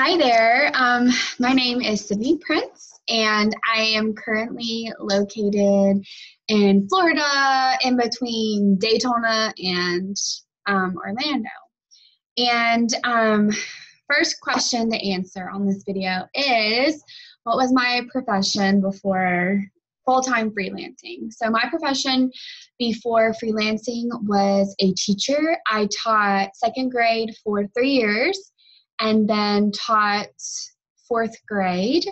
Hi there. My name is Sydney Prince, and I am currently located in Florida, in between Daytona and Orlando. And first question to answer on this video is, what was my profession before full-time freelancing? So my profession before freelancing was a teacher. I taught second grade for 3 years and then taught fourth grade.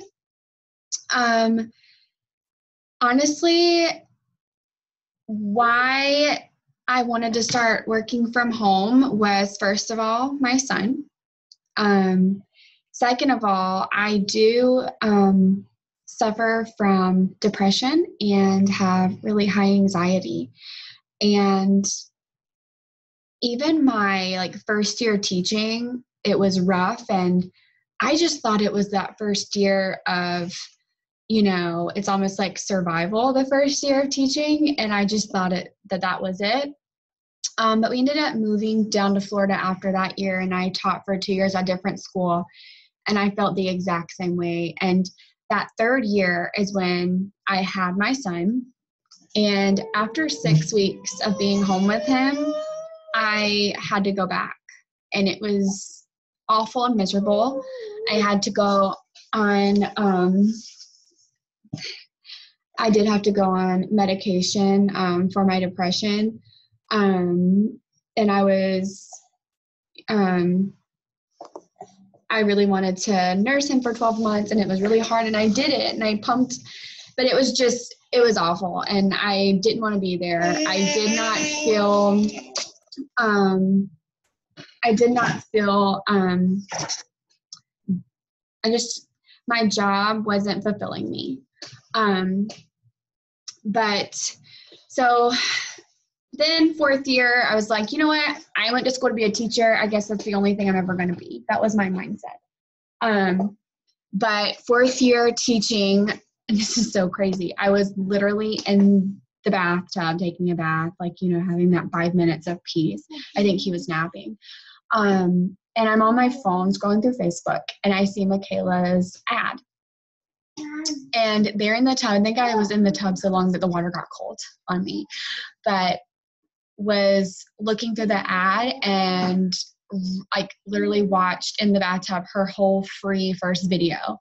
Honestly, why I wanted to start working from home was, first of all, my son. Second of all, I do suffer from depression and have really high anxiety. And even my first year teaching, it was rough, and I just thought it was that first year of, it's almost like survival, the first year of teaching, and I just thought that was it. But we ended up moving down to Florida after that year, and I taught for 2 years at a different school, and I felt the exact same way. And that third year is when I had my son, and after 6 weeks of being home with him, I had to go back, and it was awful and miserable. I had to go on, I did have to go on medication for my depression, and I was, I really wanted to nurse him for 12 months, and it was really hard, and I did it, and I pumped, but it was awful, and I didn't want to be there. I did not feel, my job wasn't fulfilling me. But so then fourth year, I was like, you know what? I went to school to be a teacher. I guess that's the only thing I'm ever going to be. That was my mindset. But fourth year teaching, and this is so crazy. I was literally in the bathtub taking a bath, having that 5 minutes of peace. I think he was napping. And I'm on my phone scrolling through Facebook, and I see Michaela's ad. And there in the tub, I think I was in the tub so long that the water got cold on me, but was looking through the ad and literally watched in the bathtub her whole free first video.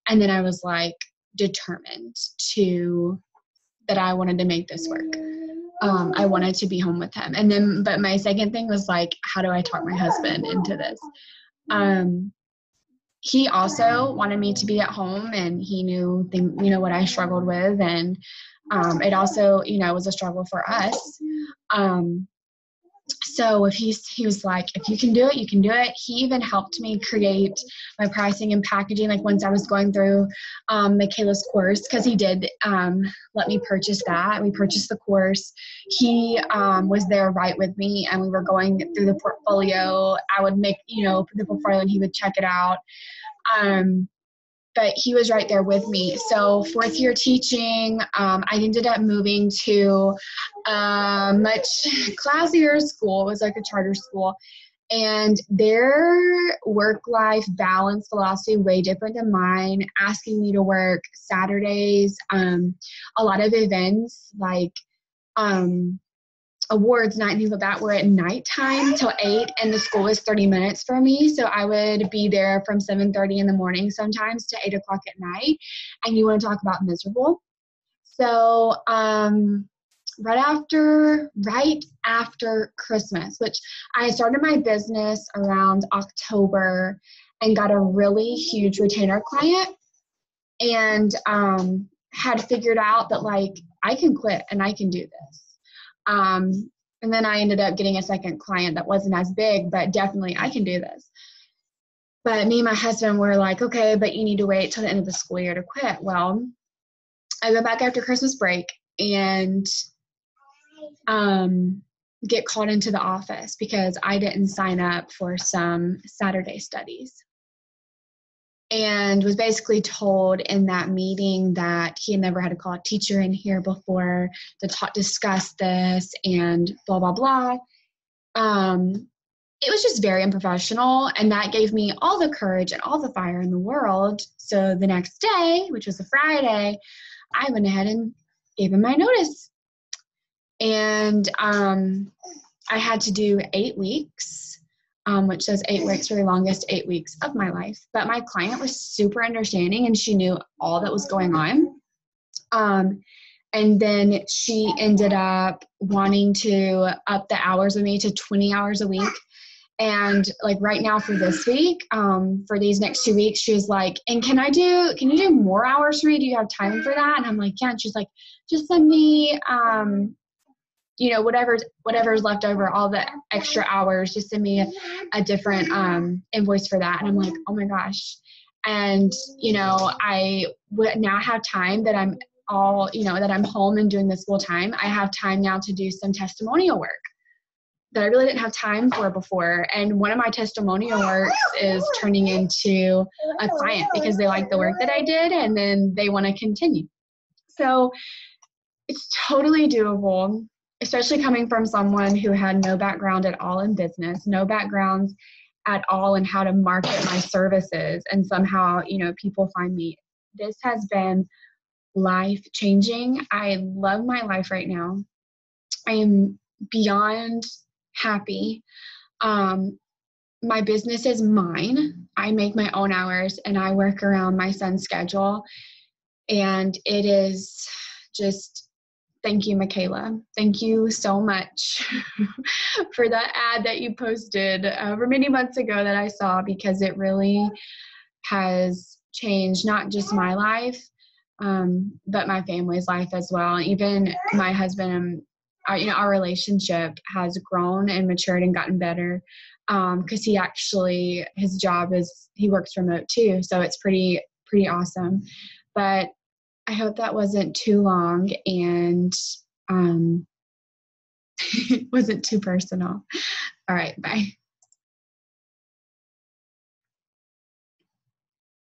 And then I was determined that I wanted to make this work. I wanted to be home with him. And then, but my second thing was how do I talk my husband into this? He also wanted me to be at home, and he knew what I struggled with. And it also, was a struggle for us. So he was like, if you can do it, you can do it. He even helped me create my pricing and packaging. Once I was going through Michaela's course, because he did let me purchase that. We purchased the course. He was there right with me, and we were going through the portfolio. I would make, the portfolio, and he would check it out. But he was right there with me. So fourth year teaching, I ended up moving to a much classier school. It was a charter school. And their work-life balance philosophy way different than mine, asking me to work Saturdays, a lot of events awards night and things like that were at nighttime till 8, and the school was 30 minutes for me. So I would be there from 7:30 in the morning sometimes to 8 o'clock at night. And you want to talk about miserable. So right after Christmas, which I started my business around October and got a really huge retainer client, and had figured out that I can quit and I can do this. And then I ended up getting a second client that wasn't as big, but definitely I can do this. But me and my husband were like, okay, but you need to wait till the end of the school year to quit. Well, I go back after Christmas break and get called into the office because I didn't sign up for some Saturday studies. And was basically told in that meeting that he had never had to call a teacher in here before to discuss this and blah, blah, blah. it was just very unprofessional, and that gave me all the courage and all the fire in the world. So the next day, which was a Friday, I went ahead and gave him my notice. And I had to do 8 weeks, which says 8 weeks for the longest 8 weeks of my life. But my client was super understanding, and she knew all that was going on. And then she ended up wanting to up the hours with me to 20 hours a week. And like right now for this week, for these next 2 weeks, she was like, and can you do more hours for me? Do you have time for that? And I'm like, yeah. And she's like, just send me, whatever's left over, all the extra hours, just send me a different invoice for that. And I'm like, oh my gosh. And, I would now have time that I'm that I'm home and doing this full time. I have time now to do some testimonial work that I really didn't have time for before. And one of my testimonial works is turning into a client because they like the work that I did and then they want to continue. So it's totally doable, especially coming from someone who had no background at all in business, no background at all in how to market my services. And somehow, people find me. This has been life-changing. I love my life right now. I am beyond happy. My business is mine. I make my own hours and I work around my son's schedule. And it is just, thank you, Michaela. Thank you so much for that ad that you posted over many months ago that I saw, because it really has changed not just my life, but my family's life as well. Even my husband, our relationship has grown and matured and gotten better, because his job is, he works remote too. So it's pretty awesome. But I hope that wasn't too long and it wasn't too personal. All right, bye.